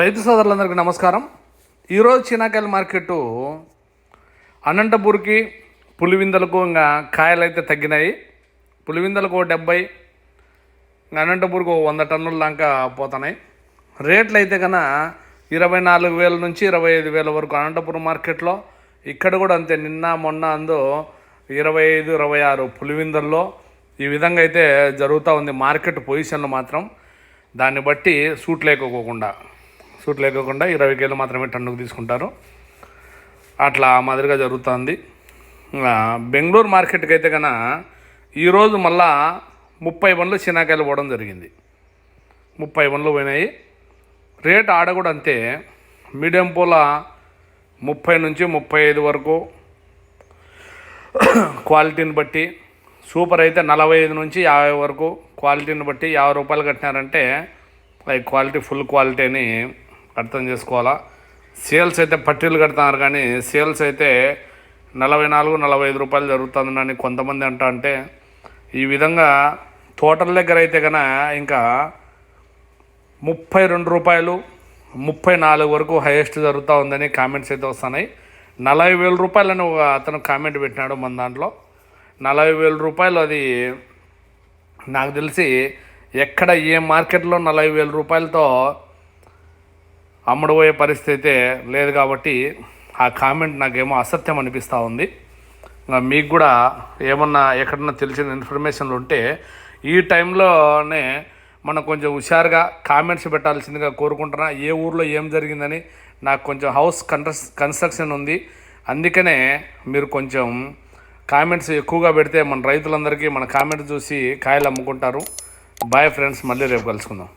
రైతు సోదరులందరికీ నమస్కారం. ఈరోజు చీనాకాయల మార్కెట్టు అనంతపూర్కి పులివిందలకు ఇంకా కాయలు అయితే తగ్గినాయి. పులివిందలకు 70, అనంతపూర్కు 100 టన్నుల దాకా పోతున్నాయి. రేట్లు అయితే కన్నా 24,000 నుంచి 25,000 వరకు అనంతపురం మార్కెట్లో. ఇక్కడ కూడా అంతే, నిన్న మొన్న 25, 26 పులివిందల్లో ఈ విధంగా అయితే జరుగుతూ ఉంది మార్కెట్ పొజిషన్లు మాత్రం. దాన్ని బట్టి సూట్ లేకోకుండా 20 కేలు మాత్రమే టన్నుకు తీసుకుంటారు. అట్లా మాదిరిగా జరుగుతుంది. బెంగళూరు మార్కెట్కి అయితే కన్నా ఈరోజు మళ్ళా 30 బండ్లు శనగకాయలు పోవడం జరిగింది. 30 బండ్లు పోయినాయి. రేట్ ఆడ కూడా అంతే, మీడియం పూల 30 నుంచి 35 వరకు క్వాలిటీని బట్టి. సూపర్ అయితే 45 నుంచి 50 వరకు క్వాలిటీని బట్టి. 50 రూపాయలు కట్టినారంటే అది క్వాలిటీ, ఫుల్ క్వాలిటీ అని అర్థం చేసుకోవాలా. సేల్స్ అయితే పట్టీలు కడుతున్నారు, కానీ సేల్స్ అయితే 44, 45 రూపాయలు జరుగుతుందని కొంతమంది అంటే ఈ విధంగా తోటల దగ్గర అయితే కన్నా ఇంకా 32 రూపాయలు, 34 వరకు హైయెస్ట్ జరుగుతూ ఉందని కామెంట్స్ అయితే వస్తున్నాయి. 40,000 రూపాయలని ఒక అతను కామెంట్ పెట్టినాడు మన దాంట్లో. 40,000 రూపాయలు అది నాకు తెలిసి ఎక్కడ ఏ మార్కెట్లో 40,000 రూపాయలతో అమ్ముడుపోయే పరిస్థితి అయితే లేదు. కాబట్టి ఆ కామెంట్ నాకేమో అసత్యం అనిపిస్తూ ఉంది. మీకు కూడా ఏమన్నా ఎక్కడన్నా తెలిసిన ఇన్ఫర్మేషన్లు ఉంటే ఈ టైంలోనే మనం కొంచెం హుషారుగా కామెంట్స్ పెట్టాల్సిందిగా కోరుకుంటున్నా. ఏ ఊర్లో ఏం జరిగిందని. నాకు కొంచెం హౌస్ కన్స్ట్రక్షన్ ఉంది, అందుకనే మీరు కొంచెం కామెంట్స్ ఎక్కువగా పెడితే మన రైతులందరికీ మన కామెంట్స్ చూసి కాయలు అమ్ముకుంటారు. బాయ్ ఫ్రెండ్స్, మళ్ళీ రేపు కలుసుకుందాం.